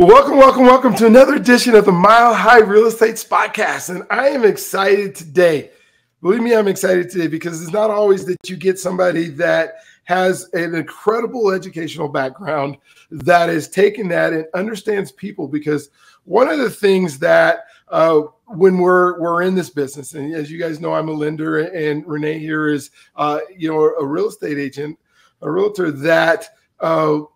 Well, welcome to another edition of the Mile High Real Estate Podcast. And I am excited today. Believe me, I'm excited today because it's not always that you get somebody that has an incredible educational background that has taken that and understands people. Because one of the things that when we're in this business, and as you guys know, I'm a lender, and Renee here is a real estate agent, a realtor, that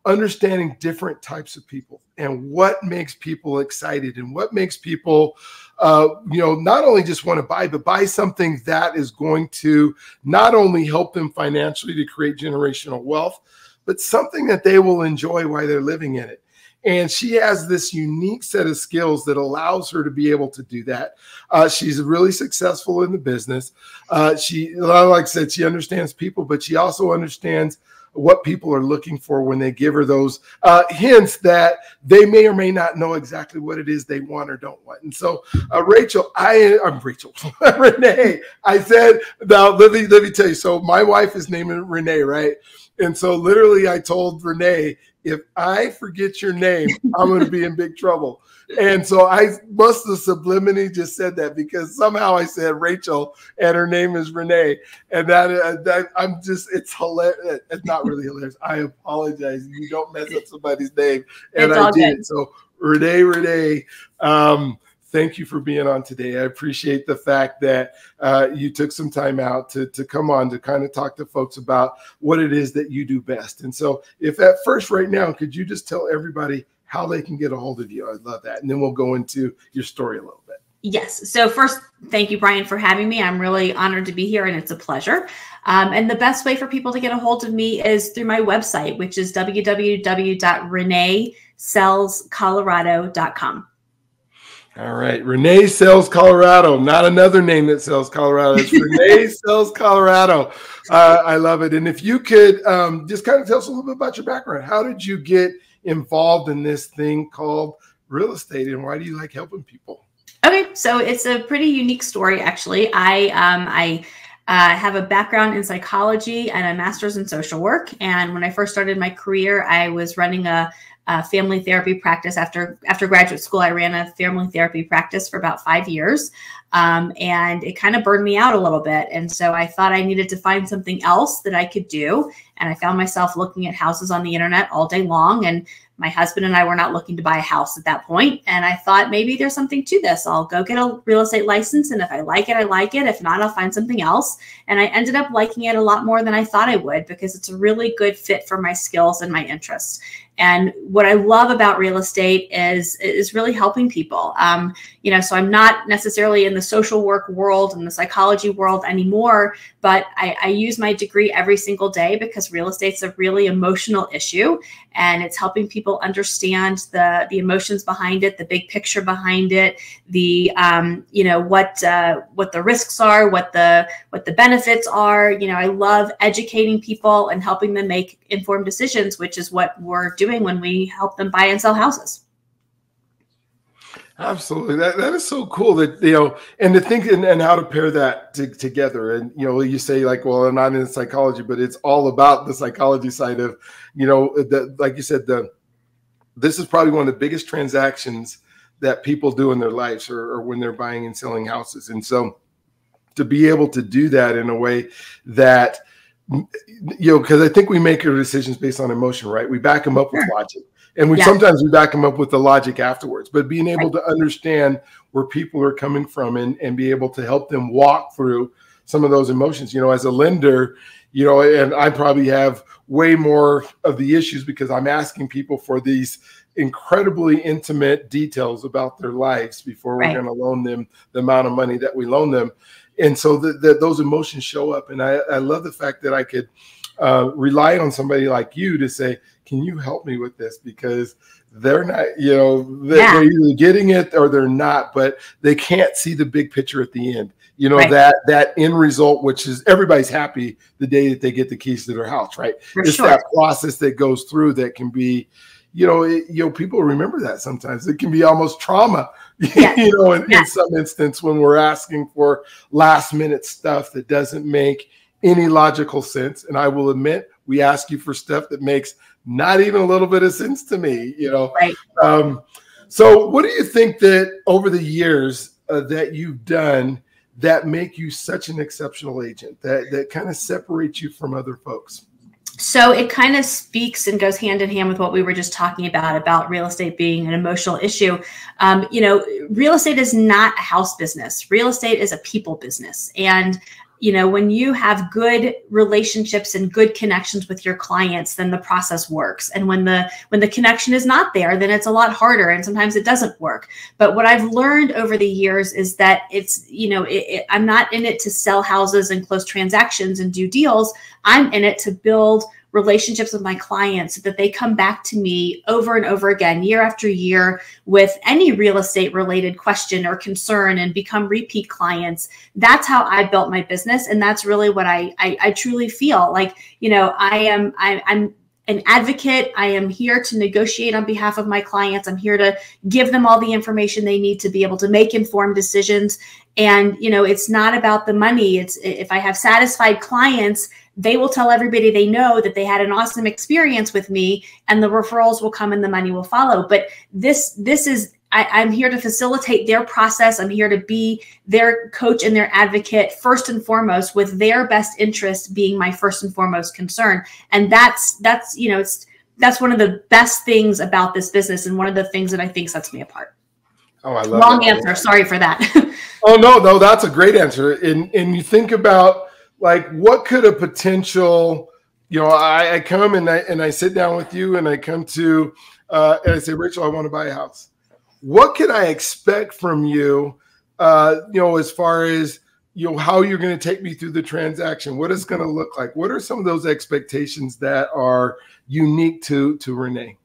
understanding different types of people and what makes people excited and what makes people, not only just want to buy, but buy something that is going to not only help them financially to create generational wealth, but something that they will enjoy while they're living in it. And she has this unique set of skills that allows her to be able to do that. She's really successful in the business. She, like I said, she understands people, but she also understands what people are looking for when they give her those hints that they may or may not know exactly what it is they want or don't want. And so, Renee, I said, now let me tell you. So my wife is named Renee, right? And so literally I told Renee, if I forget your name, I'm going to be in big trouble. And so I must have subliminally just said that because somehow I said Rachel and her name is Renee. And that I'm just, it's hilarious. It's not really hilarious. I apologize. You don't mess up somebody's name. And I did. So Renee, thank you for being on today. I appreciate the fact that you took some time out to come on to kind of talk to folks about what it is that you do best. And so if at first right now, could you just tell everybody how they can get a hold of you? I'd love that. And then we'll go into your story a little bit. Yes. So first, thank you, Brian, for having me. I'm really honored to be here, and it's a pleasure. And the best way for people to get a hold of me is through my website, which is www.reneesellscolorado.com. All right. Renee Sells Colorado, not another name that sells Colorado. It's Renee Sells Colorado. I love it. And if you could just kind of tell us a little bit about your background. How did you get involved in this thing called real estate, and why do you like helping people? Okay. So it's a pretty unique story, actually. I have a background in psychology and a master's in social work. And when I first started my career, I was running a family therapy practice. After graduate school, I ran a family therapy practice for about 5 years. And it kind of burned me out a little bit. And so I thought I needed to find something else that I could do. And I found myself looking at houses on the internet all day long. And my husband and I were not looking to buy a house at that point. And I thought maybe there's something to this. I'll go get a real estate license. And if I like it, I like it. If not, I'll find something else. And I ended up liking it a lot more than I thought I would, because it's a really good fit for my skills and my interests. And what I love about real estate is really helping people. So I'm not necessarily in the social work world and the psychology world anymore, but I use my degree every single day because real estate's a really emotional issue, and it's helping people understand the emotions behind it, the big picture behind it, the what the risks are, what the benefits are. I love educating people and helping them make informed decisions, which is what we're doing when we help them buy and sell houses. Absolutely. That is so cool that, and to think and how to pair that together. And, you say like, well, I'm not in psychology, but it's all about the psychology side of, like you said, this is probably one of the biggest transactions that people do in their lives or when they're buying and selling houses. And so to be able to do that in a way that, because I think we make our decisions based on emotion, right? We back them up with logic. And sometimes we back them up with the logic afterwards, but being able to understand where people are coming from and be able to help them walk through some of those emotions, as a lender, and I probably have way more of the issues because I'm asking people for these incredibly intimate details about their lives before we're going to loan them the amount of money that we loan them. And so those emotions show up. And I love the fact that I could rely on somebody like you to say, can you help me with this? Because they're not, they're either getting it or they're not, but they can't see the big picture at the end. That end result, which is everybody's happy the day that they get the keys to their house, right? It's that process that goes through that can be, people remember that sometimes. It can be almost trauma, in some instance when we're asking for last minute stuff that doesn't make any logical sense. And I will admit, we ask you for stuff that makes not even a little bit of sense to me, you know? Right. So what do you think that over the years that you've done that make you such an exceptional agent, that kind of separates you from other folks? So it kind of speaks and goes hand in hand with what we were just talking about real estate being an emotional issue. You know, real estate is not a house business. Real estate is a people business. And you know, when you have good relationships and good connections with your clients, then the process works. And when the connection is not there, then it's a lot harder, and sometimes it doesn't work. But what I've learned over the years is that it's, you know, I'm not in it to sell houses and close transactions and do deals. I'm in it to build relationships with my clients so that they come back to me over and over again, year after year, with any real estate related question or concern and become repeat clients. That's how I built my business. And that's really what I truly feel like. You know, I'm an advocate. I am here to negotiate on behalf of my clients. I'm here to give them all the information they need to be able to make informed decisions. And, you know, it's not about the money. It's, if I have satisfied clients, they will tell everybody they know that they had an awesome experience with me, and the referrals will come and the money will follow. But this is, I'm here to facilitate their process. I'm here to be their coach and their advocate first and foremost, with their best interest being my first and foremost concern. And that's, you know, that's one of the best things about this business, and one of the things that I think sets me apart. Oh, I love Long that. answer. Sorry for that. Oh, no, that's a great answer. And you think about, like, what could a potential, you know, I come and I sit down with you, and I come to, and I say, Rachel, I want to buy a house. What can I expect from you, you know, as far as, you know, how you're going to take me through the transaction, what it's going to look like? What are some of those expectations that are unique to Renee?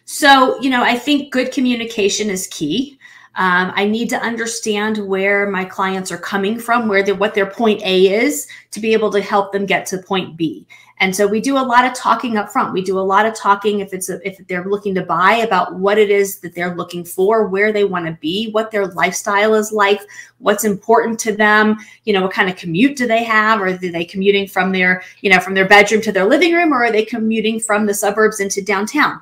So, you know, I think good communication is key. I need to understand where my clients are coming from, what their point A is, to be able to help them get to point B. And so we do a lot of talking up front. We do a lot of talking if they're looking to buy, about what it is that they're looking for, where they want to be, what their lifestyle is like, what's important to them, you know, what kind of commute do they have? Or are they commuting from their, you know, from their bedroom to their living room, or are they commuting from the suburbs into downtown?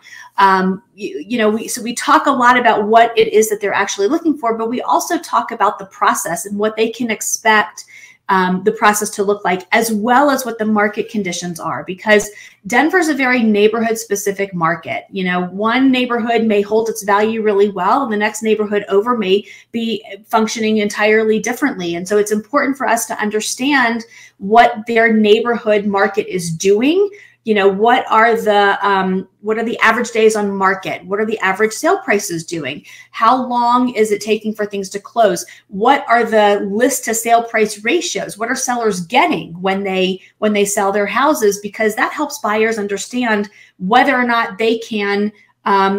You know, so we talk a lot about what it is that they're actually looking for, but we also talk about the process and what they can expect the process to look like, as well as what the market conditions are, because Denver's a very neighborhood specific market. You know, one neighborhood may hold its value really well, and the next neighborhood over may be functioning entirely differently. And so it's important for us to understand what their neighborhood market is doing. You know, what are the average days on market? What are the average sale prices doing? How long is it taking for things to close? What are the list to sale price ratios? What are sellers getting when they sell their houses? Because that helps buyers understand whether or not they can,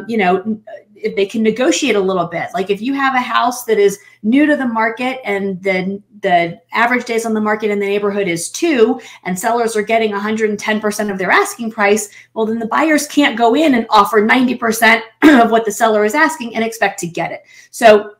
you know, if they can negotiate a little bit. Like, if you have a house that is new to the market and then the average days on the market in the neighborhood is 2, and sellers are getting 110% of their asking price, well, then the buyers can't go in and offer 90% of what the seller is asking and expect to get it. So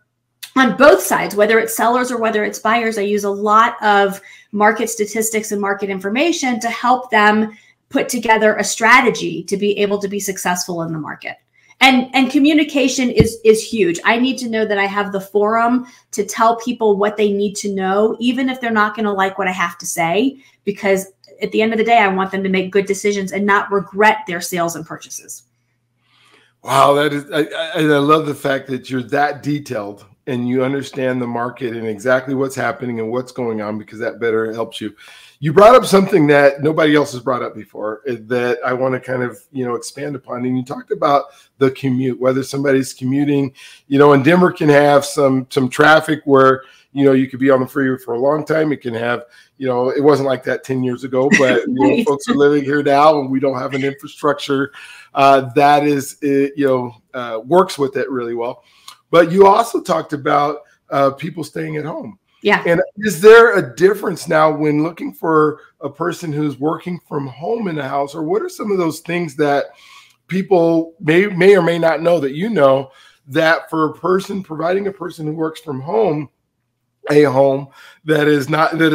on both sides, whether it's sellers or whether it's buyers, I use a lot of market statistics and market information to help them put together a strategy to be able to be successful in the market. And communication is huge. I need to know that I have the forum to tell people what they need to know, even if they're not going to like what I have to say, because at the end of the day, I want them to make good decisions and not regret their sales and purchases. Wow, that is, I love the fact that you're that detailed and you understand the market and exactly what's happening and what's going on, because that better helps you. You brought up something that nobody else has brought up before that I want to kind of, you know, expand upon. And you talked about the commute, whether somebody's commuting, you know, and Denver can have some traffic where, you know, you could be on the freeway for a long time. It can have, you know, it wasn't like that 10 years ago, but you know, folks are living here now and we don't have an infrastructure that is, you know, works with it really well. But you also talked about people staying at home. Yeah. And is there a difference now when looking for a person who's working from home in a house, or what are some of those things that people may or may not know that, you know, that for a person, providing a person who works from home, a home that is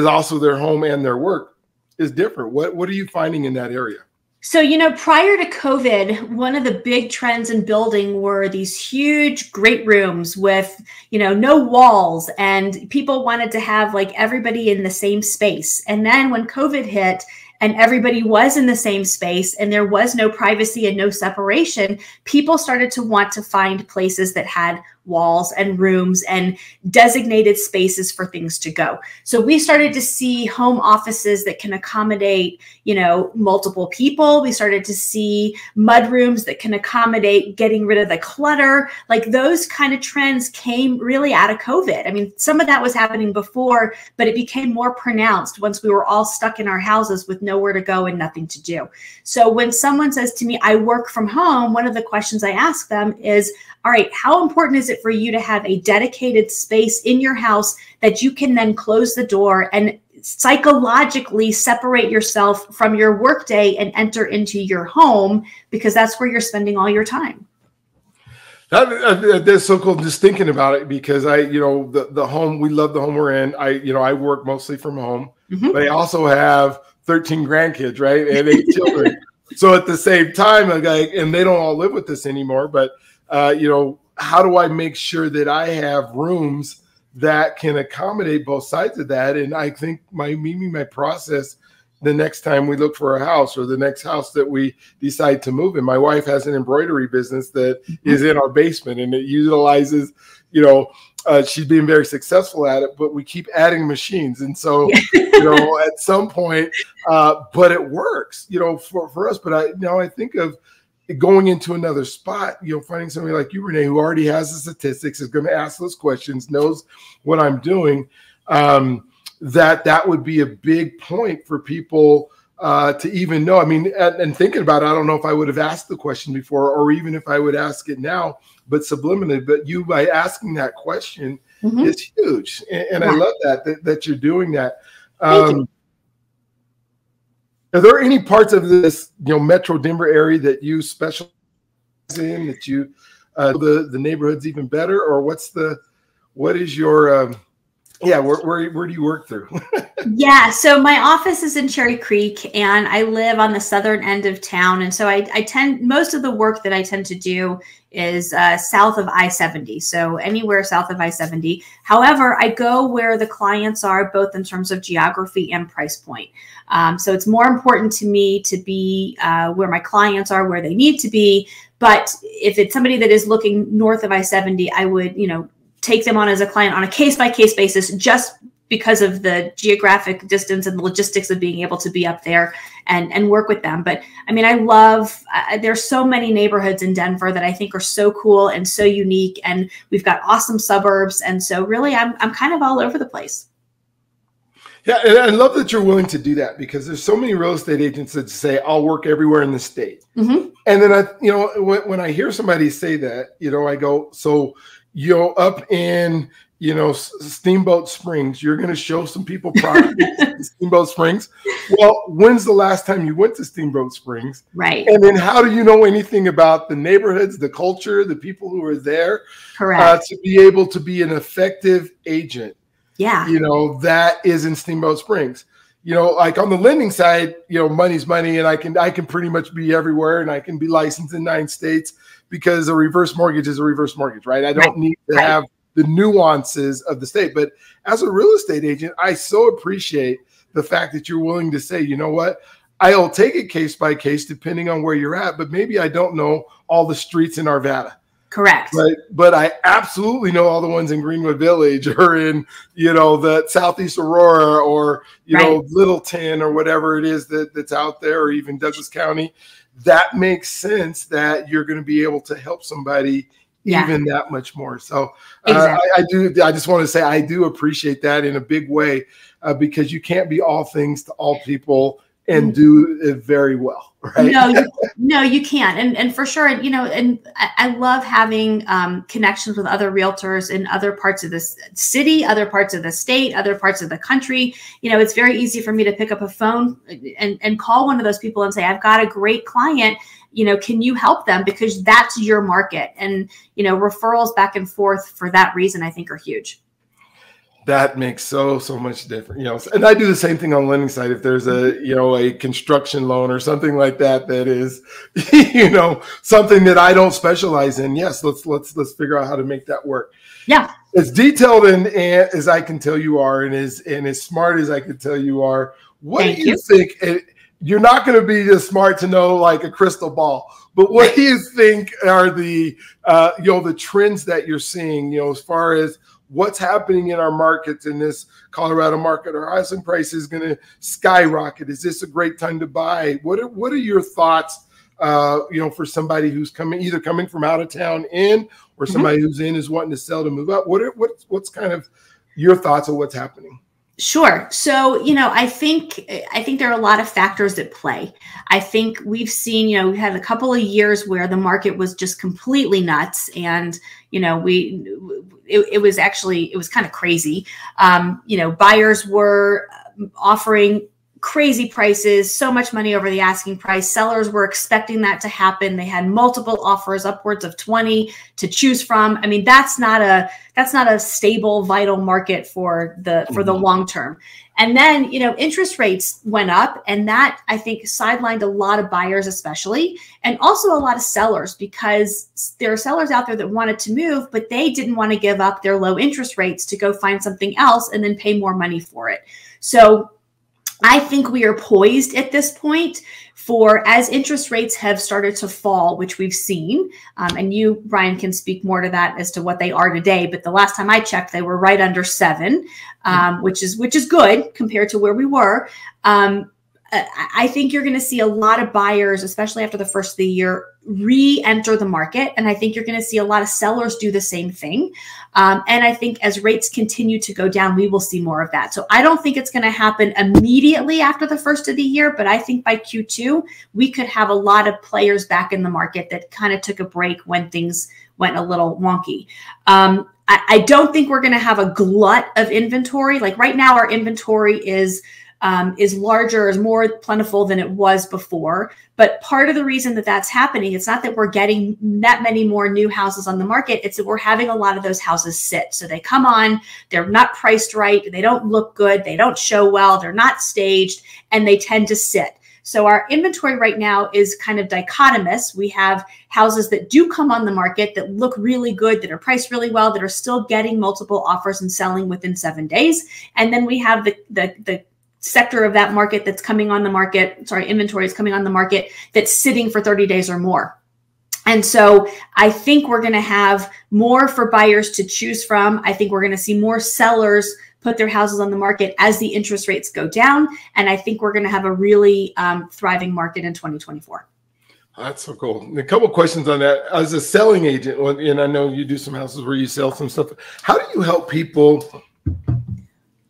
also their home and their work is different? What are you finding in that area? So, prior to COVID, one of the big trends in building were these huge, great rooms with, no walls, and people wanted to have like everybody in the same space. And then when COVID hit and everybody was in the same space and there was no privacy and no separation, people started to want to find places that had walls and rooms and designated spaces for things to go. So we started to see home offices that can accommodate, multiple people. We started to see mud rooms that can accommodate getting rid of the clutter. Like those kind of trends came really out of COVID. I mean, some of that was happening before, but it became more pronounced once we were all stuck in our houses with nowhere to go and nothing to do. So when someone says to me, I work from home, one of the questions I ask them is, all right, how important is it for you to have a dedicated space in your house that you can then close the door and psychologically separate yourself from your workday and enter into your home, because that's where you're spending all your time? That's so cool. Just thinking about it, because the home, we love the home we're in. I work mostly from home, but I also have 13 grandkids, right? And 8 children. So at the same time, and they don't all live with us anymore, but how do I make sure that I have rooms that can accommodate both sides of that? And I think my process the next time we look for a house, or the next house that we decide to move in. My wife has an embroidery business that is in our basement, and it utilizes, she's being very successful at it, but we keep adding machines. And so, at some point, but it works, for us. But I think of going into another spot, finding somebody like you, Renee, who already has the statistics, is going to ask those questions, knows what I'm doing. That would be a big point for people to even know. I mean, and thinking about it, I don't know if I would have asked the question before, or even if I would ask it now, but subliminally. But you, by asking that question, is huge. And I love that you're doing that. Are there any parts of this, Metro Denver area that you specialize in, that you the neighborhoods even better, or what is your where do you work through? Yeah, so my office is in Cherry Creek, and I live on the southern end of town. And so most of the work that I tend to do is south of I-70. So anywhere south of I-70. However, I go where the clients are, both in terms of geography and price point. So it's more important to me to be where my clients are, where they need to be. But if it's somebody that is looking north of I-70, I would, take them on as a client on a case-by-case basis, just because of the geographic distance and the logistics of being able to be up there and work with them. But I mean, I love, there's so many neighborhoods in Denver that I think are so cool and so unique, and we've got awesome suburbs. And so really, I'm kind of all over the place. Yeah, and I love that you're willing to do that, because there's so many real estate agents that say, I'll work everywhere in the state. And then when I hear somebody say that, I go, so up in, Steamboat Springs, you're going to show some people property in Steamboat Springs. Well, when's the last time you went to Steamboat Springs? Right. And then how do you know anything about the neighborhoods, the culture, the people who are there? Correct. To be able to be an effective agent. Yeah. That is in Steamboat Springs. Like on the lending side, money's money, and I can pretty much be everywhere, and I can be licensed in 9 states, because a reverse mortgage is a reverse mortgage, right? I don't need to have the nuances of the state. But as a real estate agent, I so appreciate the fact that you're willing to say, you know what, I'll take it case by case depending on where you're at, but maybe I don't know all the streets in Arvada. Correct. But I absolutely know all the ones in Greenwood Village, or in, the Southeast Aurora, or, Littleton, or whatever it is that's out there, or even Douglas County. That makes sense that you're going to be able to help somebody even that much more. So exactly. I just want to say, I do appreciate that in a big way, because you can't be all things to all people and do it very well, right? No, you can't. And for sure, and I love having connections with other realtors in other parts of the city, other parts of the state, other parts of the country. It's very easy for me to pick up a phone and call one of those people and say, I've got a great client, can you help them? Because that's your market. And, referrals back and forth for that reason, I think, are huge. That makes so much difference, you know. And I do the same thing on the lending side. If there's a, you know, a construction loan or something like that, that is, you know, something that I don't specialize in. Yes, let's figure out how to make that work. Yeah. As detailed and as I can tell you are, and as smart as I can tell you are, what do you think? You're not going to be as smart to know like a crystal ball, but what do you think are the, you know, the trends that you're seeing, you know, as far as what's happening in our markets in this Colorado market? Our housing price is going to skyrocket. Is this a great time to buy? What are your thoughts, you know, for somebody who's either coming from out of town in, or somebody who's in is wanting to sell to move up? What's kind of your thoughts of what's happening? Sure. So, you know, I think there are a lot of factors at play. I think we've seen, you know, we had a couple of years where the market was just completely nuts, and, you know, it was kind of crazy. You know, buyers were offering crazy prices, so much money over the asking price. Sellers were expecting that to happen. They had multiple offers, upwards of 20 to choose from. I mean, that's not a stable, vital market for the long term. And then, you know, interest rates went up, and that, I think, sidelined a lot of buyers, especially, and also a lot of sellers, because there are sellers out there that wanted to move, but they didn't want to give up their low interest rates to go find something else and then pay more money for it. So I think we are poised at this point for, as interest rates have started to fall, which we've seen, and you, Brian, can speak more to that as to what they are today. But the last time I checked, they were right under 7, which is good compared to where we were. I think you're going to see a lot of buyers, especially after the first of the year, re-enter the market. And I think you're going to see a lot of sellers do the same thing. And I think as rates continue to go down, we will see more of that. So I don't think it's going to happen immediately after the first of the year, but I think by Q2, we could have a lot of players back in the market that kind of took a break when things went a little wonky. I don't think we're going to have a glut of inventory. Like right now, our inventory is larger, is more plentiful than it was before. But part of the reason that that's happening, it's not that we're getting that many more new houses on the market. It's that we're having a lot of those houses sit. So they come on, they're not priced right. They don't look good. They don't show well. They're not staged, and they tend to sit. So our inventory right now is kind of dichotomous. We have houses that do come on the market that look really good, that are priced really well, that are still getting multiple offers and selling within 7 days. And then we have the sector of that market that's coming on the market, inventory is coming on the market that's sitting for 30 days or more. And so I think we're going to have more for buyers to choose from. I think we're going to see more sellers put their houses on the market as the interest rates go down. And I think we're going to have a really thriving market in 2024. That's so cool. A couple of questions on that. As a selling agent, and I know you do some houses where you sell some stuff, how do you help people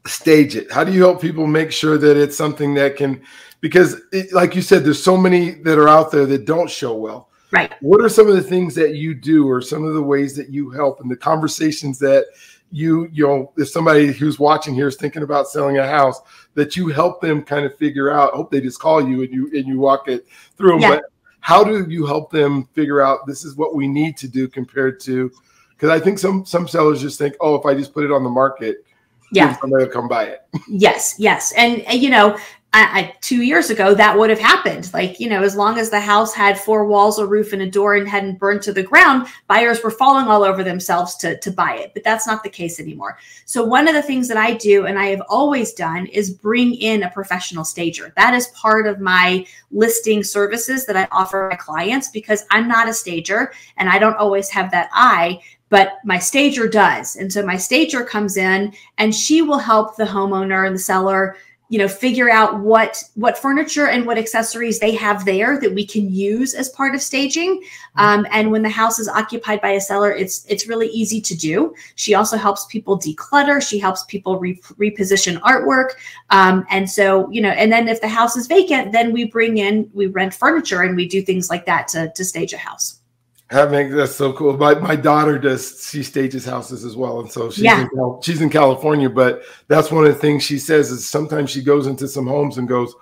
stage it? How do you help people make sure that it's something that can, because like you said, there's so many that are out there that don't show well. Right. What are some of the things that you do, or some of the ways that you help, and the conversations that you know, if somebody who's watching here is thinking about selling a house, that you help them kind of figure out? I hope they just call you and you walk it through them. Yeah. But how do you help them figure out this is what we need to do compared to, because I think some sellers just think, oh, if I just put it on the market, yeah, somebody will come buy it. Yes. And you know, 2 years ago, that would have happened. Like, you know, as long as the house had 4 walls, a roof, and a door and hadn't burned to the ground, buyers were falling all over themselves to buy it. But that's not the case anymore. So one of the things that I do, and I have always done, is bring in a professional stager. That is part of my listing services that I offer my clients, because I'm not a stager and I don't always have that eye, but my stager does. And so my stager comes in and she will help the homeowner and the seller, you know, figure out what furniture and what accessories they have there that we can use as part of staging. And when the house is occupied by a seller, it's really easy to do. She also helps people declutter. She helps people reposition artwork. And so, you know, and then if the house is vacant, then we rent furniture and we do things like that to stage a house. That's so cool. My daughter she stages houses as well. And so she's in California, but that's one of the things she says is sometimes she goes into some homes and goes,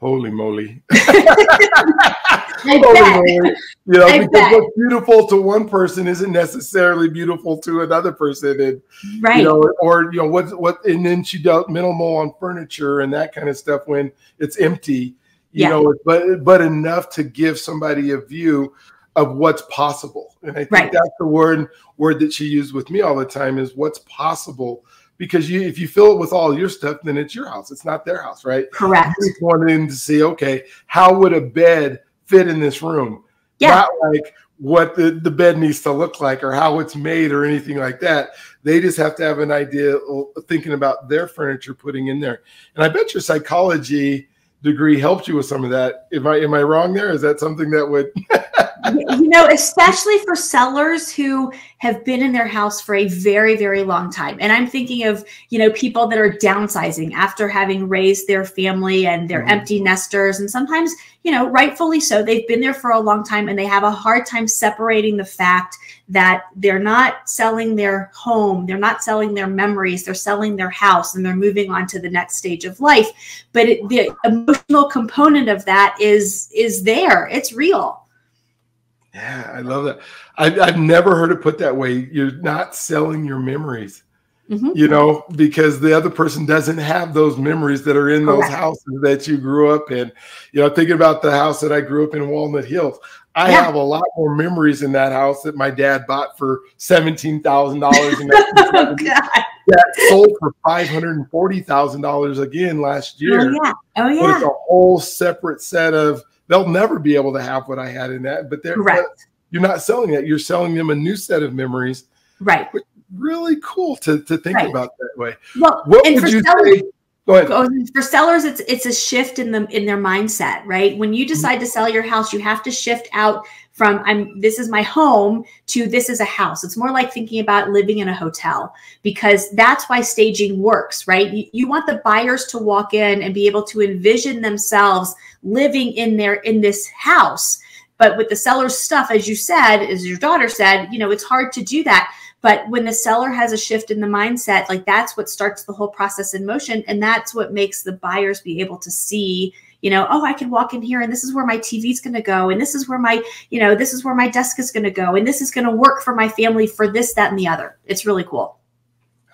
Holy moly. I Holy bet. moly. You know, I because bet. what's beautiful to one person isn't necessarily beautiful to another person. And, Right. you know, or, you know, what, and then she dealt minimal on furniture and that kind of stuff when it's empty, you know, but enough to give somebody a view of what's possible. And I think that's the word that she used with me all the time is what's possible. Because if you fill it with all your stuff, then it's your house. It's not their house, right? Correct. You just wanted to see, okay, how would a bed fit in this room? Yeah. Not like what the bed needs to look like or how it's made or anything like that. They just have to have an idea of thinking about their furniture putting in there. And I bet your psychology degree helped you with some of that. Am I wrong there? Is that something that would... You know, especially for sellers who have been in their house for a very, very long time. And I'm thinking of, you know, people that are downsizing after having raised their family and they're empty nesters. And sometimes, you know, rightfully so, they've been there for a long time and they have a hard time separating the fact that they're not selling their home, they're not selling their memories, they're selling their house and they're moving on to the next stage of life. But the emotional component of that is there. It's real. Yeah, I love that. I've never heard it put that way. You're not selling your memories, you know, because the other person doesn't have those memories that are in those houses that you grew up in. You know, thinking about the house that I grew up in Walnut Hills, I have a lot more memories in that house that my dad bought for $17,000 in 1970 that sold for $540,000 again last year. Oh yeah. But it's a whole separate set of. They'll never be able to have what I had in that, but you're not selling that. You're selling them a new set of memories. Right. Which is really cool to think about that way. Well, what would you say? Go ahead. For sellers, it's a shift in their mindset, right? When you decide to sell your house, you have to shift out from this is my home to this is a house. It's more like thinking about living in a hotel because that's why staging works, right? You want the buyers to walk in and be able to envision themselves living in this house. But with the seller's stuff, as you said, as your daughter said, you know, it's hard to do that. But when the seller has a shift in the mindset, like that's what starts the whole process in motion. And that's what makes the buyers be able to see, you know, oh, I can walk in here and this is where my TV is going to go. And this is where this is where my desk is going to go. And this is going to work for my family for this, that, and the other. It's really cool.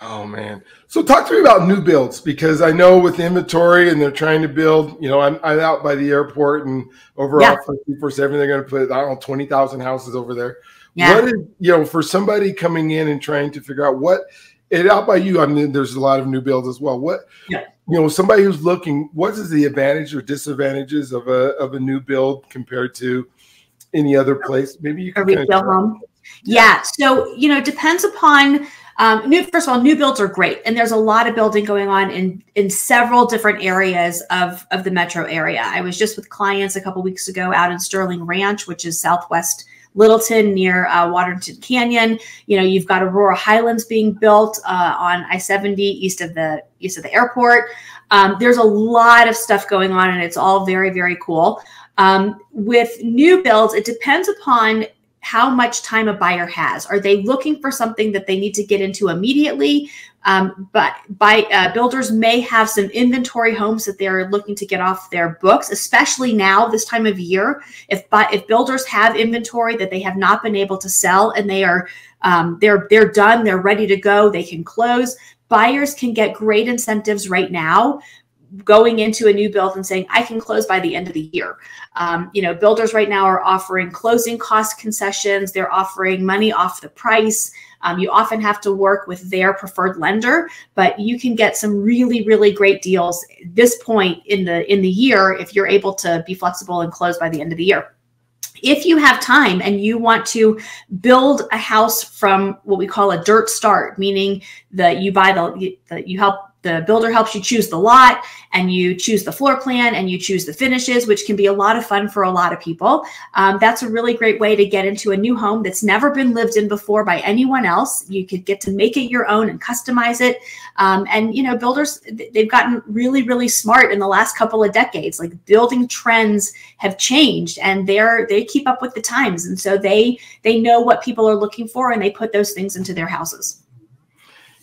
Oh, man. So talk to me about new builds, because I know with inventory and they're trying to build, you know, I'm out by the airport and overall 24/7, they're going to put, I don't know, 20,000 houses over there. Yeah. What is, you know, for somebody coming in and trying to figure out out by you, I mean, there's a lot of new builds as well. You know, somebody who's looking, what is the advantage or disadvantages of a new build compared to any other place? Maybe you can a retail home. Yeah. So, you know, it depends upon, first of all, new builds are great. And there's a lot of building going on in several different areas of the metro area. I was just with clients a couple weeks ago out in Sterling Ranch, which is Southwest Littleton near Waterton Canyon. You know, you've got Aurora Highlands being built on I-70 east of the airport. There's a lot of stuff going on and it's all very, very cool. With new builds, it depends upon how much time a buyer has. Are they looking for something that they need to get into immediately? But builders may have some inventory homes that they're looking to get off their books, especially now this time of year. If builders have inventory that they have not been able to sell and they are they're done, they're ready to go, they can close. Buyers can get great incentives right now going into a new build and saying, I can close by the end of the year. You know, builders right now are offering closing cost concessions. They're offering money off the price. You often have to work with their preferred lender, but you can get some really, really great deals at this point in the year if you're able to be flexible and close by the end of the year. If you have time and you want to build a house from what we call a dirt start, meaning that you buy the builder helps you choose the lot and you choose the floor plan and you choose the finishes, which can be a lot of fun for a lot of people. That's a really great way to get into a new home that's never been lived in before by anyone else. You could get to make it your own and customize it. And, you know, builders, they've gotten really, really smart in the last couple of decades. Like building trends have changed and they keep up with the times. And so they know what people are looking for and they put those things into their houses.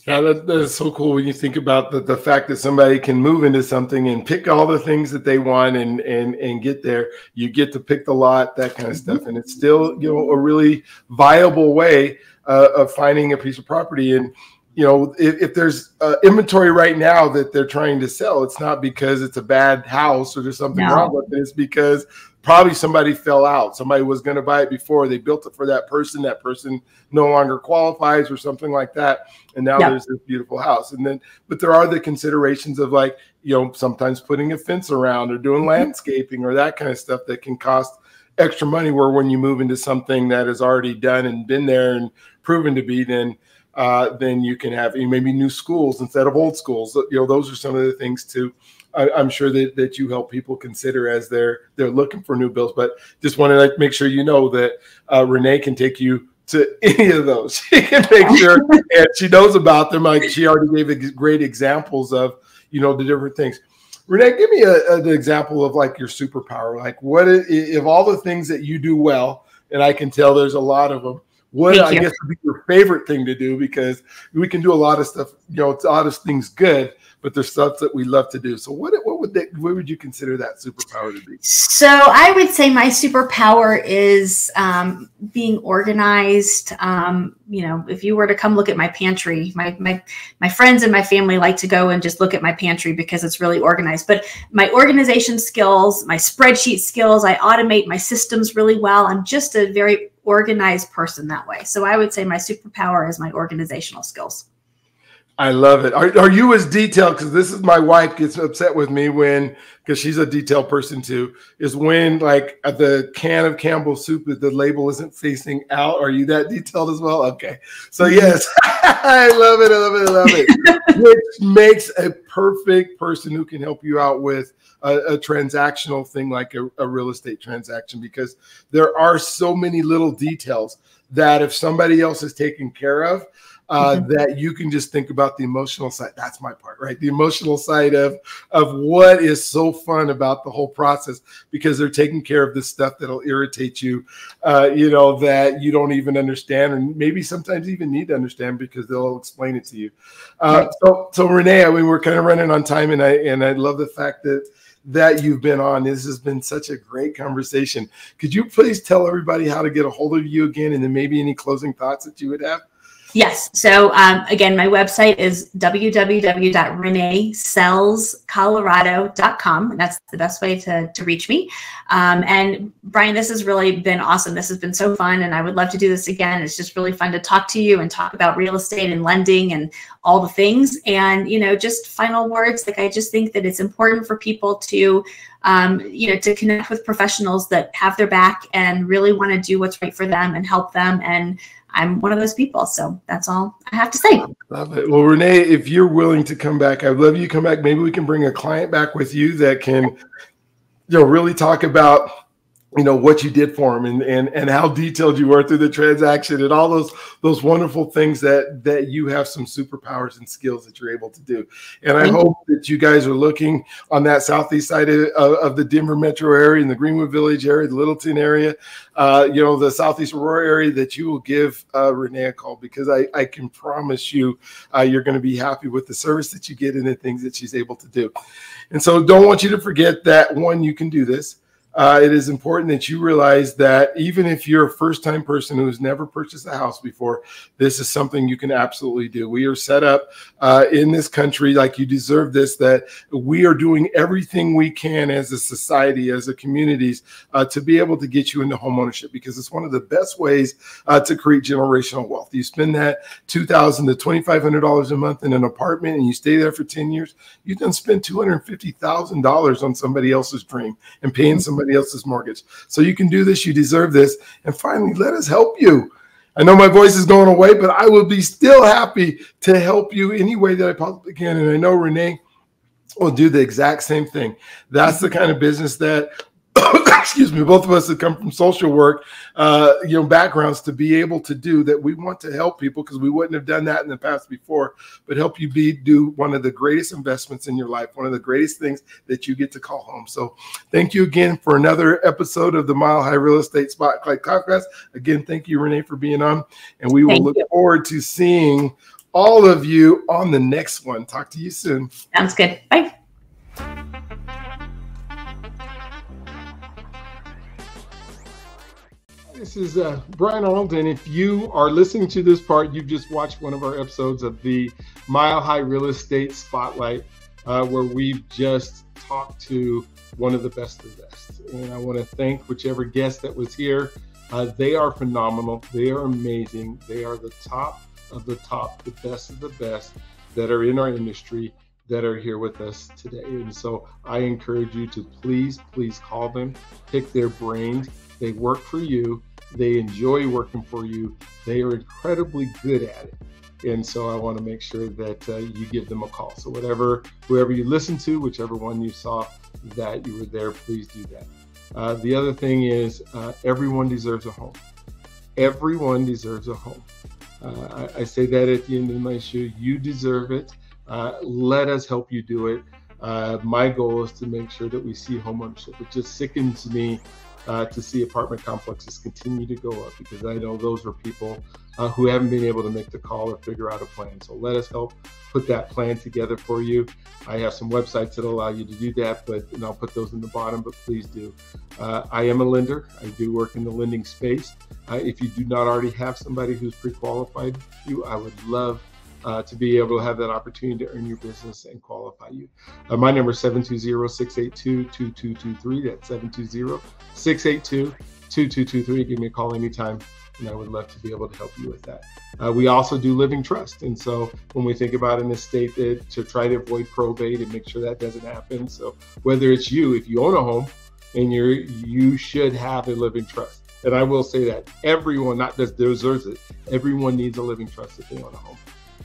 Yeah, that is so cool when you think about the fact that somebody can move into something and pick all the things that they want and get there. You get to pick the lot, that kind of stuff, and it's still, you know, a really viable way of finding a piece of property. And you know, if there's inventory right now that they're trying to sell, it's not because it's a bad house or there's something wrong with it. It's because probably somebody fell out. Somebody was going to buy it before. They built it for that person. That person no longer qualifies or something like that. And now there's this beautiful house. And then, but there are the considerations of, like, you know, sometimes putting a fence around or doing landscaping or that kind of stuff that can cost extra money, where when you move into something that is already done and been there and proven to be, then you can have maybe new schools instead of old schools. You know, those are some of the things too. I'm sure that you help people consider as they're looking for new builds. But just want to make sure you know that Renee can take you to any of those. She can make sure, and she knows about them. Like, she already gave great examples of, you know, the different things. Renee, give me an example of, like, your superpower. Like, what if all the things that you do well, and I can tell there's a lot of them, what I guess would be your favorite thing to do? Because we can do a lot of stuff, you know, a lot of things good, but there's stuff that we love to do. So what would you consider that superpower to be? So I would say my superpower is being organized. You know, if you were to come look at my pantry, my friends and my family like to go and just look at my pantry because it's really organized. But my organization skills, my spreadsheet skills, I automate my systems really well. I'm just a very organized person that way. So I would say my superpower is my organizational skills. I love it. Are you as detailed? Because this is, my wife gets upset with me because she's a detailed person too, is when, like, at the can of Campbell's soup, the label isn't facing out. Are you that detailed as well? Okay. So yes, I love it. I love it. I love it. Which makes a perfect person who can help you out with a transactional thing like a real estate transaction, because there are so many little details that if somebody else is taken care of, that you can just think about the emotional side. That's my part, right? The emotional side of what is so fun about the whole process, because they're taking care of this stuff that'll irritate you, you know, that you don't even understand, and maybe sometimes even need to understand because they'll explain it to you. So Renee, I mean, we're kind of running on time, and I love the fact that you've been on. This has been such a great conversation. Could you please tell everybody how to get a hold of you again, and then maybe any closing thoughts that you would have? Yes. So again, my website is www.reneesellscolorado.com. That's the best way to reach me. And Brian, this has really been awesome. This has been so fun, and I would love to do this again. It's just really fun to talk to you and talk about real estate and lending and all the things. And, you know, just final words. Like, I just think that it's important for people to, you know, to connect with professionals that have their back and really want to do what's right for them and help them. And I'm one of those people. So that's all I have to say. Love it. Well, Renee, if you're willing to come back, I'd love you to come back. Maybe we can bring a client back with you that can, you know, really talk about, you know, what you did for them and how detailed you were through the transaction and all those wonderful things that you have some superpowers and skills that you're able to do. And I hope that you guys are looking on that southeast side of the Denver metro area, in the Greenwood Village area, the Littleton area, you know, the southeast Aurora area, that you will give Renee a call, because I can promise you you're going to be happy with the service that you get and the things that she's able to do. And so don't want you to forget that, one, you can do this. It is important that you realize that even if you're a first-time person who's never purchased a house before, this is something you can absolutely do. We are set up in this country like you deserve this, that we are doing everything we can as a society, as a communities, to be able to get you into homeownership, because it's one of the best ways to create generational wealth. You spend that $2,000 to $2,500 a month in an apartment and you stay there for 10 years, you can spend $250,000 on somebody else's dream and paying somebody else's mortgage. So you can do this. You deserve this. And finally, let us help you. I know my voice is going away, but I will be still happy to help you any way that I possibly can. And I know Renee will do the exact same thing. That's the kind of business that excuse me, both of us have come from social work, you know, backgrounds to be able to do that. We want to help people because we wouldn't have done that in the past before, but help you do one of the greatest investments in your life, one of the greatest things that you get to call home. So thank you again for another episode of the Mile High Real Estate Spotlight Podcast. Again, thank you, Renee, for being on, and we will look forward to seeing all of you on the next one. Talk to you soon. Sounds good. Bye. This is Brian Arnold, and if you are listening to this part, you've just watched one of our episodes of the Mile High Real Estate Spotlight, where we've just talked to one of the best of the best. And I want to thank whichever guest that was here. They are phenomenal. They are amazing. They are the top of the top, the best of the best that are in our industry that are here with us today. And so I encourage you to please call them, pick their brains. They work for you. They enjoy working for you. They are incredibly good at it. And so I want to make sure that you give them a call. So whoever you listen to, whichever one you saw that you were there, please do that. The other thing is everyone deserves a home. Everyone deserves a home. I say that at the end of my show. You deserve it. Let us help you do it. My goal is to make sure that we see homeownership. It just sickens me to see apartment complexes continue to go up, because I know those are people who haven't been able to make the call or figure out a plan. So let us help put that plan together for you. I have some websites that allow you to do that, and I'll put those in the bottom, but please do. I am a lender. I do work in the lending space. If you do not already have somebody who's pre-qualified you, I would love to be able to have that opportunity to earn your business and qualify you. My number is 720-682-2223. That's 720-682-2223. Give me a call anytime, and I would love to be able to help you with that. We also do living trust. And so when we think about an estate to try to avoid probate and make sure that doesn't happen. So whether it's you, if you own a home, and you should have a living trust. And I will say that everyone not just deserves it, everyone needs a living trust if they own a home.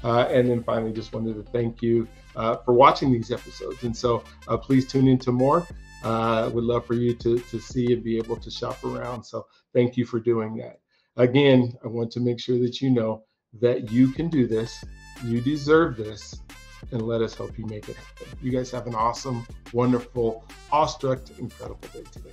And then finally, just wanted to thank you for watching these episodes. And so please tune into more. Would love for you to see and be able to shop around. So thank you for doing that. Again, I want to make sure that you know that you can do this. You deserve this. And let us help you make it happen. You guys have an awesome, wonderful, awestruck, incredible day today.